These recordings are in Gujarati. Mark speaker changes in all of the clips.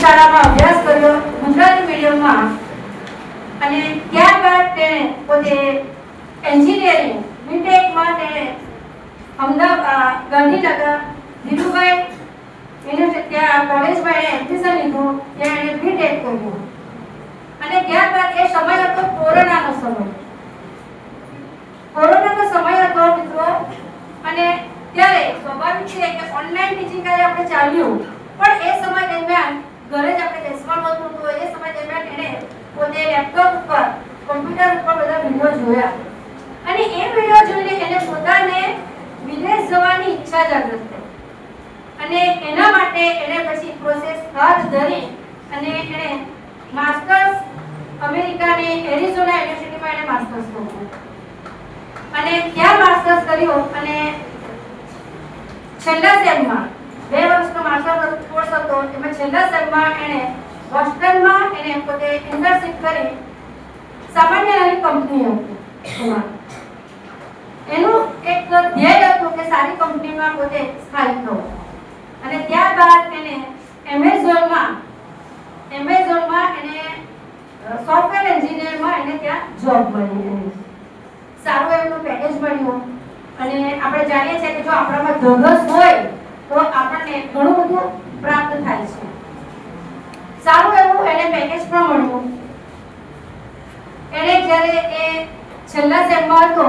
Speaker 1: શાળામાં અભ્યાસ કર્યો ગુજરાતી મીડિયમમાં અને ત્યારબાદ તેણે પોતે એન્જિનિયરિંગ બીટેકમાં તેણે અમદાવાદ ગાંધીનગર ધીરુભાઈ યુનિવર્સિટી ત્યાં કોલેજમાં એણે એડમિશન લીધું ત્યાં એણે બીટેક કર્યું અને ત્યારબાદ એ સમય હતો કોરોનાનો સમય હતો મિત્રો અને ત્યારે સ્વાભાવિક છે કે ઓનલાઈન ટીચિંગ કાર્ય આપણે ચાલ્યું પણ એ સમય દરમિયાન ઘરે જ આપણે બેસવાનું હતું તો એ સમય દરમિયાન એણે પોતે લેપટોપ ઉપર કમ્પ્યુટર ઉપર બધા વિડિયો જોયા અને એ વિડિયો જોઈને એને પોતાને વિદેશ જવાની ઈચ્છા જાગૃત થઈ અને એના માટે એણે પછી પ્રોસેસ હાથ ધરી અને એણે માસ્ટર્સ અમેરિકાની એરિઝોના યુનિવર્સિટીમાં એણે માસ્ટર્સ કર્યું અને ત્યાં માસ્ટર્સ કર્યું અને છેલ્લા સેમમાં 2 વર્ષનો માસ્ટર કોર્સ હતો એમાં છેલ્લા સેમમાં એણે બોસ્ટનમાં એણે પોતે ઇન્ટર્નશિપ કરી સામાન્ય નાની કંપની હતી એનું એક ધ્યેય હતું કે સારી કંપનીમાં પોતે સ્થાયી થવું અને ત્યારબાદ એને એમેઝોનમાં એને સોફ્ટવેર એન્જિનિયરમાં એને ત્યાં જોબ મળી સારું એનું પેકેજ મળ્યું અને આપણે જાણીએ છીએ કે જો આપણામાં ધગસ હોય તો આપણને ઘણું બધું પ્રાપ્ત થાય છે સારું એવું એને પેકેજ પણ મળ્યું એને જ્યારે એ છેલ્લા સેમમાં હતો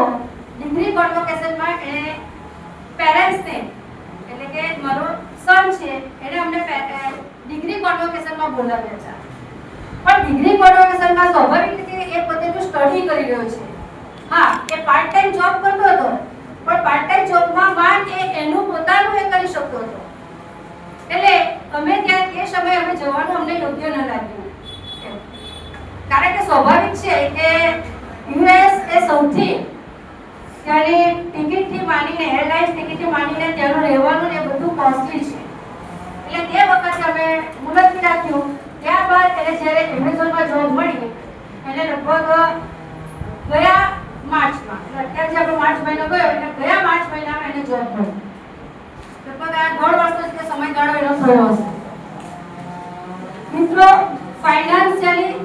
Speaker 1: ડિગ્રી કોન્વોકેશનમાં એને પેરેન્ટ્સને એટલે કે મારો સન છે એને અમને ડિગ્રી કોન્વોકેશનમાં બોલાવ્યા હતા પણ ડિગ્રી કોન્વોકેશનમાં સ્વાભાવિક રીતે એ પોતે જો સ્ટડી કરી રહ્યો છે હા એ પાર્ટ ટાઈમ જોબ કરતો હતો પણ પાર્ટ ટાઈમ જોબમાં માંડ એ એનું પોતાનું એ કરી શકતો હતો એટલે અમે ત્યાં એ સમયે અમે જવાનું અમને યોગ્ય ન લાગ્યું કારણ કે સ્વાભાવિક છે કે યુએસ એ સૌથી ત્યાંની ટિકિટથી માંડીને એરલાઇન્સ ટિકિટથી માંડીને ત્યાંનું રહેવાનું ને એ બધું કોસ્ટલી છે એટલે તે વખતે અમે મુલતવી રાખ્યું ત્યારબાદ એને જ્યારે એમેઝોનમાં જોબ મળી એને લગભગ ગયા માર્ચમાં અત્યારે જે આપણો માર્ચ મહિનો ગયો એટલે ગયા માર્ચ મહિનામાં એને જોબ મળી લગભગ આ 1.5 વર્ષનો જે સમયગાળો એનો થયો હશે મિત્રો ફાઇનાન્શિયલી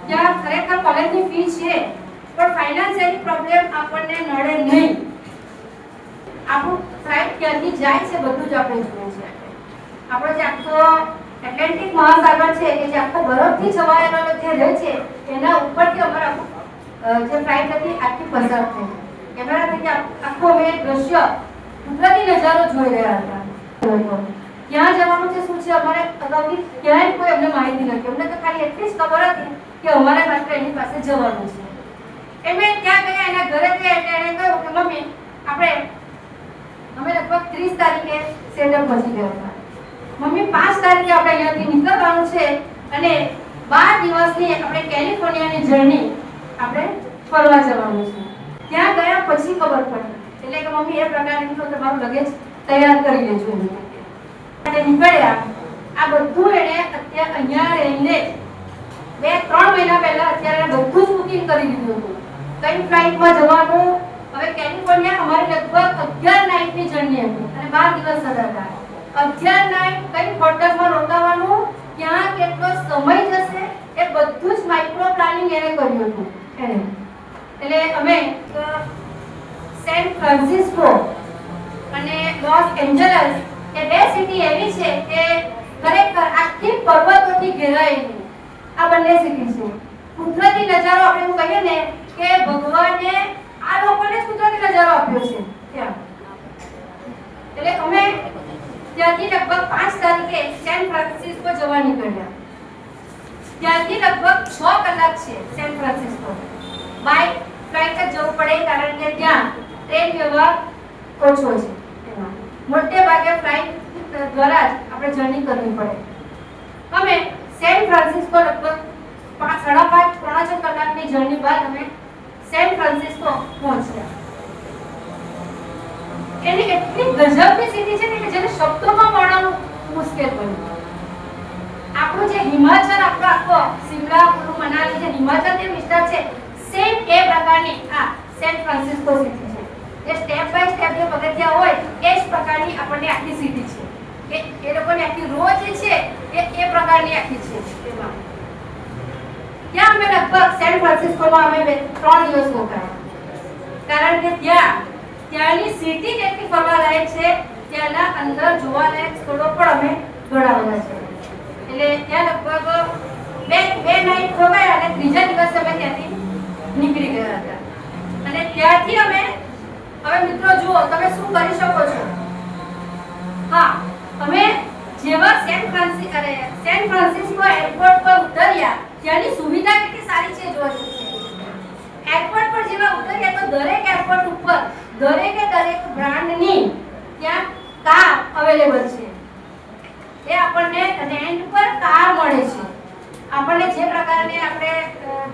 Speaker 1: જ્યાં ખરેખર કોલેજની ફી છે પણ ફાઇનાન્શિયલી પ્રોબ્લેમ આપણને નડે નહીં આપણું ફ્લાઇટ ક્યાંથી જાય છે બધું જ આપણે જોઈએ છે આપણો જે આખો એટલાન્ટિક મહાસાગર છે કે જે આખો બરફથી છવાયેલો જે રહે છે એના ઉપરથી અમારા જે ફ્લાઇટ હતી આખી પસાર થઈ કેમેરાથી આખો અમે દ્રશ્ય કુદરતી નજારો જોઈ રહ્યા હતા ક્યાં જવાનું છે શું છે અમારે અગાઉથી ક્યાંય કોઈ અમને માહિતી નથી અમને તો ખાલી એટલી જ ખબર હતી કે અમારે માત્ર એની પાસે જવાનું છે એમે ત્યાં ગયા એના ઘરે ગયા એટલે એને કહ્યું કે મમ્મી અમે લગભગ 30 તારીખે સેટઅપ પહોંચી ગયા હતા મમ્મી 5 તારીખે આપણે અહીંયાથી નીકળવાનું છે અને 12 દિવસની આપણે કેલિફોર્નિયાની જર્ની આપણે ફરવા જવાનું છે ત્યાં ગયા પછી ખબર પડી એટલે કે મમ્મી એ પ્રકારની તો તમારું લગેજ તૈયાર કરી લેજો એટલે નીકળ્યા આ બધું એને અત્યારે અહીંયા રહીને 2-3 મહિના પહેલા અત્યારે બધું જ બુકિંગ કરી દીધું હતું કઈ ફ્લાઇટમાં જવાનું હવે કેલિફોર્નિયા અમારી લગભગ 11 નાઈટની જર્ની હતી અને 12 દિવસ હતા 11 નાઈટ કઈ હોટલમાં રોકાવાનું ક્યાં કેટલો સમય જશે એ બધું જ માઇક્રો પ્લાનિંગ એને કર્યું હતું એટલે અમે સેન ફ્રાન્સિસ્કો અને લોસ એન્જલસ એ 2 સિટી એવી છે કે ખરેખર આખી પર્વતોથી ઘેરાયેલી આ બંને સિટી છે કુદરતી નજારો આપણે એવું કહીએ ને કે ભગવાને આ લોકોને કુદરતી નજારો આપ્યો છે ત્યાં એટલે અમે ત્યાંથી લગભગ 5 તારીખે સેન ફ્રાન્સિસ્કો જવા નીકળ્યા ત્યાંથી લગભગ 6 કલાક છે સેન ફ્રાન્સિસ્કો બાય ફ્લાઇટ જ જવું પડે કારણ કે ત્યાં ટ્રેન વ્યવહાર ઓછો છે એમાં મોટે ભાગે ફ્લાઇટ દ્વારા જ આપણે જર્ની કરવી પડે અમે સેન ફ્રાન્સિસ્કો લગભગ 5.5-6 કલાકની જર્ની બાદ અમે સેન ફ્રાન્સિસ્કો પહોંચ્યા એની એટલી ગજબની સિટી છે ને કે જેને શબ્દોમાં વર્ણવવું મુશ્કેલ બન્યું આપણું જે હિમાચલ આપણો આખો સિમલા કુલુ મનાલી જે હિમાચલ જે વિસ્તાર છે સેમ એ પ્રકારની આ સેન ફ્રાન્સિસ્કો સિટી છે જે સ્ટેપ બાય સ્ટેપ જે પગથિયા હોય એ જ પ્રકારની આપણને આખી સિટી છે કે એ લોકોની આખી રોજ જે છે એ પ્રકારની આખી છે એમાં. ત્યાં અમે લગભગ સેન ફ્રાન્સિસ્કોમાં અમે 3 દિવસ રોકાયા, કારણ કે ત્યાંની સિટી જેટલી ફરવાલાયક છે, ત્યાંના અંદર જોવાલાયક સ્થળો પણ અમે ઘણા છે. એટલે ત્યાં લગભગ બે નાઈટ રોકાયા અને ત્રીજા દિવસે અમે ત્યાંથી નીકળી ગયા હતા. અને ત્યાંથી અમે હવે મિત્રો જુઓ તમે શું કરી શકો છો. હા, અમે જેવા સેન ફ્રાન્સિસ્કો એરપોર્ટ પર ઉતર્યા, ત્યાંની સુવિધા કેટલી સારી છે જોવા છે. એરપોર્ટ પર જેવા ઉતર્યા તો દરેક એરપોર્ટ ઉપર દરેક બ્રાન્ડની ત્યાં કાર અવેલેબલ છે. એ આપણને રેન્ટ પર કાર મળે છે. આપણને જે પ્રકારની આપણે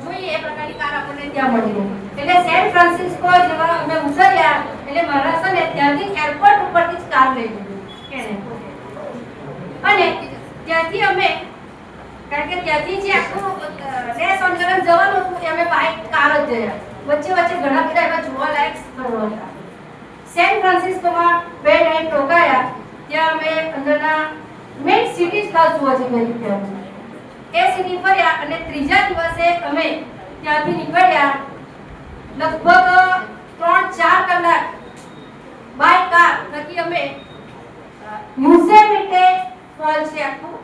Speaker 1: જોઈએ એ પ્રકારની કાર આપણને ત્યાં મળી રહે. એટલે સેન ફ્રાન્સિસ્કો જેવા અમે ઉતર્યા એટલે મારા સને ત્યાંથી એરપોર્ટ ઉપરથી જ કાર લઈ લીધી અને ત્યાંથી અમે, કારણ કે ત્યાંથી જે આખું લેસ ઓનગરમ જવાનું હતું એ અમે બાઇક કાર જ ગયા. વચ્ચે ઘણા બધા એવા જોવાલાયક સ્થળો હતા. સેન ફ્રાન્સિસ્કોમાં 2 નાઈટ રોકાયા. ત્યાં અમે અંદરના મેઇન સિટી ખાસ જોવા જઈ ત્યાં એ સિટી ફર્યા અને ત્રીજા દિવસે અમે ત્યાંથી નીકળ્યા. લગભગ 3-4 કલાક બાય કાર થકી અમે યુસેમિટે ફોલ છે આખું,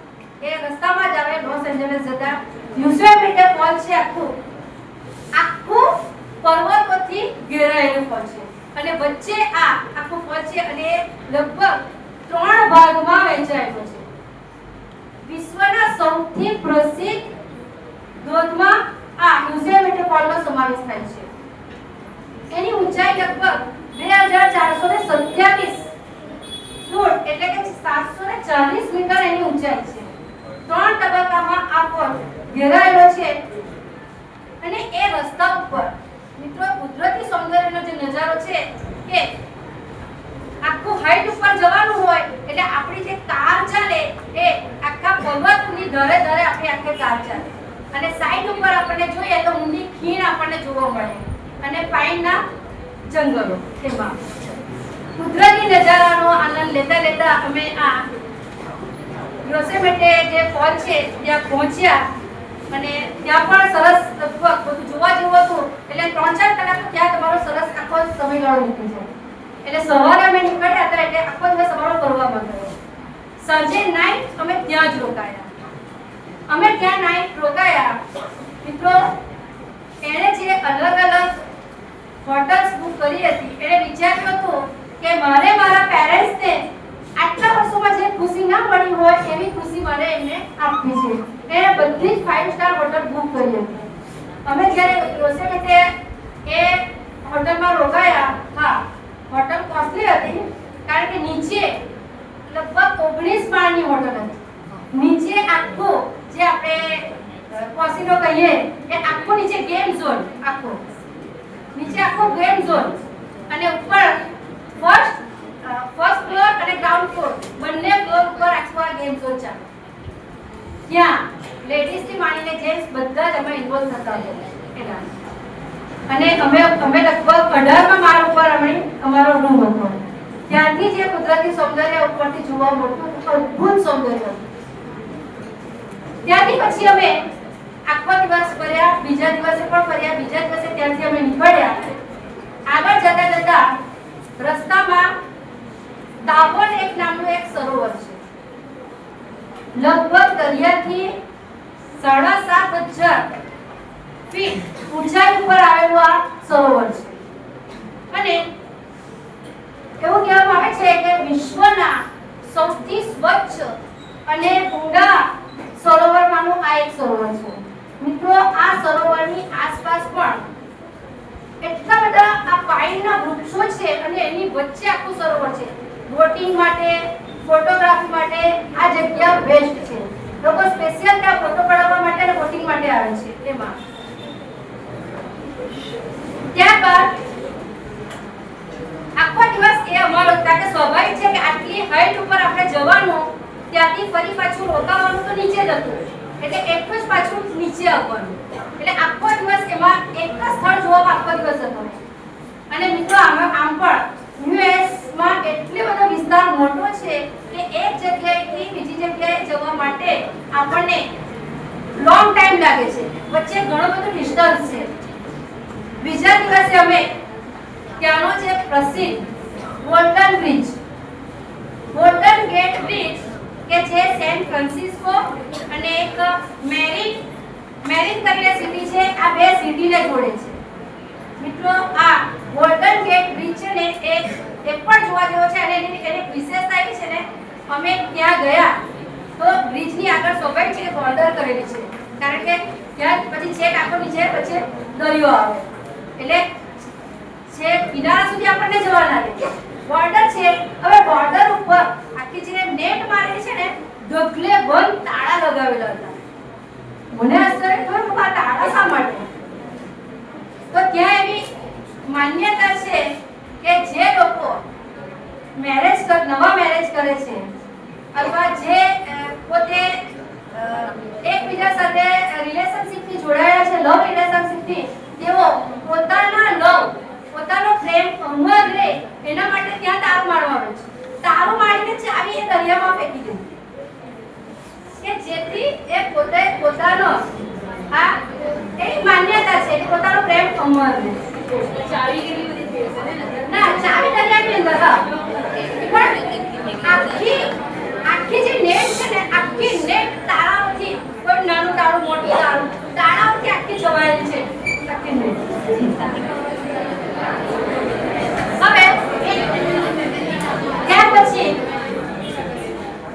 Speaker 1: એ રસ્તામાં જ આવે લોસ એન્જલસ જતા. યુસેમિટે ફોલ છે આખું પર્વતોથી ઘેરાયેલું ફોલ છે અને વચ્ચે આ આખું ફોલ છે અને લગભગ 3 ભાગમાં વહેંચાયેલો છે. વિશ્વના સૌથી પ્રસિદ્ધ ધોધમાં આ યુસેમિટે ફોલનો સમાવેશ થાય છે. એની ઊંચાઈ લગભગ 2427 ફૂટ એટલે કે 740 મીટર એની ઊંચાઈ છે. 3 તબક્કામાં આ ફોલ ઘેરાયેલો છે અને એ રસ્તા ઉપર મિત્રો કુદરતી સૌંદર્યનો જે નજારો છે કે આખું હાઈટ ઉપર જવાનું હોય એટલે આપણી જે કાર ચાલે એ આખા પર્વતની ધરે આપણી આખી કાર ચાલે અને સાઈડ ઉપર આપણને જોઈએ તો ઊંડી ખીણ આપણને જોવા મળે અને પાઇનના જંગલો. એમાં કુદરતી નજારાનો આનંદ લેતા અમે આ યોસેમિટે જે ફોલ છે ત્યાં પહોંચ્યા અને ત્યાં પણ સરસ લગભગ બધું જોવા જેવું હતું. એટલે 3-4 કલાક ત્યાં તમારો સરસ આખો સમયગાળો નીકળી જાય. એટલે સવારે અમે નીકળ્યા હતા એટલે આખો દિવસ અમારો ફરવામાં ગયો. સાંજે નાઈટ અમે ત્યાં જ રોકાયા. મિત્રો એણે જે અલગ હોટલ્સ બુક કરી હતી એણે વિચાર્યું હતું કે મારે મારા પેરેન્ટ્સને આટલા વર્ષોમાં જે ખુશી ના મળી હોય એવી ખુશી મારે એમને આપવી છે. એણે બધી જ 5 સ્ટાર હોટલ બુક કરી હતી. અમે જ્યારે યોસેમિટે એ હોટલમાં રોકાયા, હા હોટલ કોસ્ટલી હતી કારણ કે નીચે લગભગ 19 માળની હોટલ હતી. નીચે આખો જે આપણે કોસિનો કહીએ એ આખો નીચે ગેમ ઝોન, નીચે આખો ગેમ ઝોન અને ઉપર ફર્સ્ટ ફ્લોર અને ગ્રાઉન્ડ ફ્લોર બંને ફ્લોર ઉપર આખો ગેમ ઝોન ચાલે. ત્યાં લેડીઝ થી માંડીને જેન્ટ્સ બધા જ અમે ઇન્વોલ્વ થતા હતા. અને અમે લગભગ 18મા માળ ઉપર અમારો રૂમ હતો. ત્યાંથી જે કુદરતી સૌંદર્ય ઉપરથી જોવા મળતું અદ્ભુત સૌંદર્ય હતું. ત્યાંથી પછી અમે આખો દિવસ ફર્યા, બીજા દિવસે પણ ફર્યા. બીજા દિવસે ત્યાંથી અમે નીકળ્યા. આગળ જતા રસ્તામાં તાબોર એક નામનું એક સરોવર છે. લગભગ દરિયાથી 7,500 ફીટ ઊંચાઈ ઉપર આવેલું આ સરોવર છે અને એવું કહેવામાં આવે છે કે વિશ્વના સૌથી સ્વચ્છ અને ઊંડા સરોવરમાંનું આ એક સરોવર છે. મિત્રો આ સરોવરની આસપાસ પણ એટલા બધા આ પાઇનના વૃક્ષો છે અને એની વચ્ચે આખું સરોવર છે. બોટિંગ માટે, ફોટોગ્રાફી માટે આ જગ્યા બેસ્ટ છે. લોકો સ્પેશિયલ ત્યાં ફોટો પડાવવા માટે અને બોટિંગ માટે આવે છે. એમાં ત્યારબાદ આખો દિવસ એ અમારો, કારણ કે સ્વાભાવિક છે કે આટલી હાઈટ ઉપર આપણે જવાનું, ત્યાંથી ફરી પાછું રોકાવાનું તો નીચે જ હતું એટલે એટલું જ પાછું નીચે આવવાનું. એટલે આખો દિવસ એમાં એક જ સ્થળ જોવામાં આખો દિવસ હતો. અને મિત્રો આમ પણ યુએસ માં એટલો બધો વિસ્તાર મોટો છે કે એક જગ્યાએ બીજી જગ્યાએ જવા માટે આપણને લોંગ ટાઈમ લાગે છે, વચ્ચે ઘણો બધો ડિસ્ટન્સ છે. બીજા દિવસે અમે ત્યાંનો જે પ્રસિદ્ધ ગોલ્ડન ગેટ બ્રિજ કે જે સેન ફ્રાન્સિસ્કો અને એક મેરિન કરીને સિટી છે, આ બે સિટીને જોડે છે. મિત્રો આ ગોલ્ડન ગેટ બ્રિજ છે ને એ પણ જોવા જેવો છે અને એની વિશેષતા એ છે ને, અમે ત્યાં ગયા તો બ્રિજની આગળ સોપાઈ છે બોર્ડર કરેલી છે, કારણ કે ત્યાં પછી છેક આખો નીચે પછી દરિયો આવે એટલે છે કિનારા સુધી આપણને જવા ના દે. બોર્ડર છે, હવે બોર્ડર ઉપર આખી જે નેટ મારેલી છે ને ઢગલે બંધ તાળા લગાવેલા હતા. મને આશ્ચર્ય થયું કે આ તાળા શા માટે? તો ત્યાં એવી માન્યતા છે કે જે લોકો નવા મેરેજ કરે છે અથવા જે પોતે એકબીજા સાથે રિલેશનશિપથી જોડાયેલા છે, લવ રિલેશનશિપથી, તેઓ પોતાનો પ્રેમ અમર રહે એના માટે ત્યાં તારું મારવાનું છે. તારું મારીને ચાવી એ દરિયામાં ફેંકી દે કે જેથી એ પોતે પોતાનો આ એક માન્યતા છે કે પોતાનો પ્રેમ અમર રહે. ચાવી કેટલી બધી ફેરશે ને? ના, ચાવી દરિયાની અંદર પણ આખી જે નેટ છે ને, આખી નેટ તાળાઓથી, કોઈ નાનું તાળું મોટું તાળાઓથી આખી છવાયેલી છે આખી નેટ. હવે ત્યાર પછી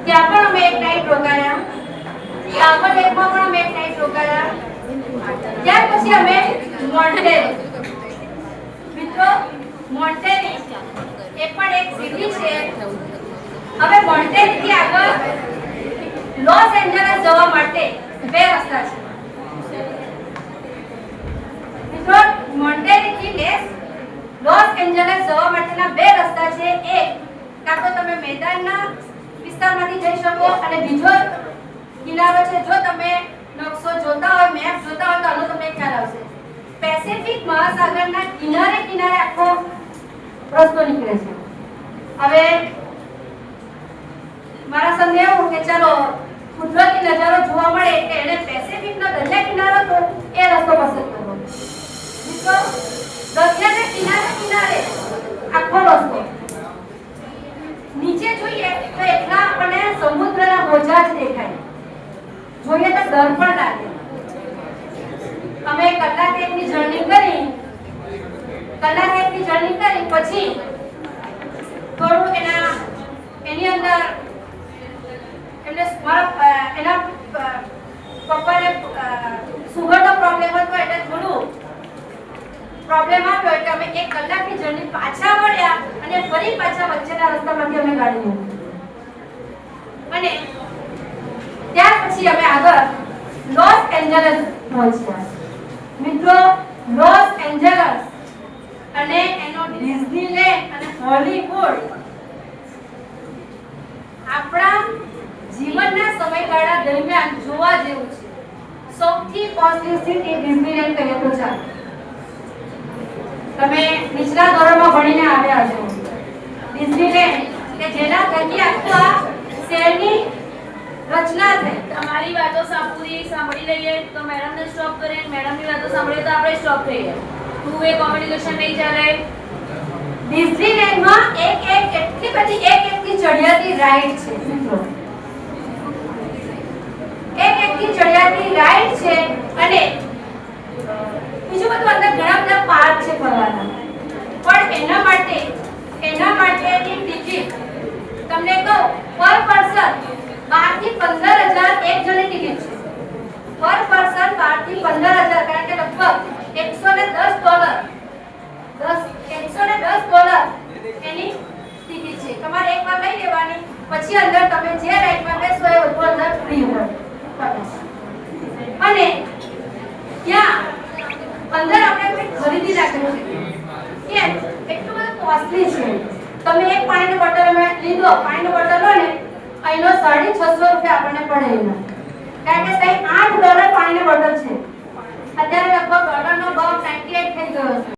Speaker 1: ત્યાં પણ અમે એક નાઈટ રોકાયા, આગળ એકમાં પણ અમે એક નાઈટ રોકાયા. ત્યાર પછી અમે મોન્ટેરી, મિત્રો મોન્ટેરી એ પણ એક સિટી છે. હવે મોન્ટેરી થી આગળ લોસ એન્જલસ જવા માટે બે રસ્તા છે. મિત્રો મોન્ટેરી થી લોસ એન્જલસ જવા માટેના બે રસ્તા છે. એક કાં તો તમે મેદાનના વિસ્તારમાંથી જઈ શકો અને બીજો કિનારો છે, જો તમે નકશો જોતા હોય, મેપ જોતા હોય તો આનો તમને ખ્યાલ આવશે. પેસિફિક મહાસાગરના કિનારે આખો રસ્તો નીકળે છે. હવે મારા સંદેહ એવું કે ચાલો કુદરતી નજારો જોવા મળે કે એને પેસિફિકનો દરિયા કિનારો તો એ રસ્તો પસંદ કરવો. મિત્રો દરિયાના કિનારે આખો રસ્તો નીચે જોઈએ તો એટલા આપણને સમુદ્રના મોજા જ દેખાય, જોઈએ તો ડર પણ લાગે. અમે કલાક એકની જર્ની કરી પછી થોડું એની અંદર એમને એના પપ્પાને સુગરનો પ્રોબ્લેમ હતો એટલે થોડું પ્રોબ્લેમ આવ્યો એટલે અમે 1 કલાકની જર્ની પાછા વળ્યા અને ફરી પાછા વચ્ચેના રસ્તામાંથી અમે ગાડી લીધી અને ત્યાર પછી અમે આગળ લોસ એન્જલસ પહોંચ્યા. મિત્રો લોસ એન્જલસ અને એનો ડિઝનીલેન્ડ અને હોલીવુડ આપણા જીવનના સમયગાળા દરમિયાન જોવા જેવું છે. સૌથી કોસ્ટલી સિટી ડિઝનીલેન્ડ કહીએ તો ચાલે. તમે નીચલા ધોરણમાં ભણીને આવ્યા છો. ડિઝનીલેન્ડ કે જેના થકી આખા શહેરની રચના થઈ.
Speaker 2: તમારી વાતો પૂરી સાંભળી લઈએ તો મેડમને સ્ટોપ કરીએ, મેડમની વાતો સાંભળીએ તો આપણે સ્ટોપ થઈએ. ટુ વે કોમ્યુનિકેશન નહીં ચાલે.
Speaker 1: ડિઝનીલેન્ડમાં એટલી બધી એકથી ચડિયાતી રાઈડ છે મિત્રો. એકથી ચડિયાતી રાઈડ છે અને બીજું બધું અંદર ઘણા બધા પાર્ક છે ફરવાના. પણ એના માટેની ટિકિટ તમને કહું પર પર્સન 12 થી 15,000 એક જણની ટિકિટ છે. પર પર્સન 12 થી 15,000 કારણ કે લગભગ $110 એની ટિકિટ છે. તમારે એકવાર લઈ લેવાની, પછી અંદર તમે જે રાઈડમાં બેસો એ બધું અંદર ફ્રી હોય. અને ત્યાં અંદર આપણે કોઈ ખરીદી ના કરી શકીએ. કેમ? એટલું બધું કોસ્ટલી છે. તમે એક પાણીની બોટલ અમે લીધો, પાણીની બોટલ લો ને અહીંનો $650 આપણને પડે એનો. કારણ કે ત્યાં $8 પાણીની બોટલ છે. અત્યારે લગભગ ડોલરનો ભાવ 98 થઈ ગયો છે.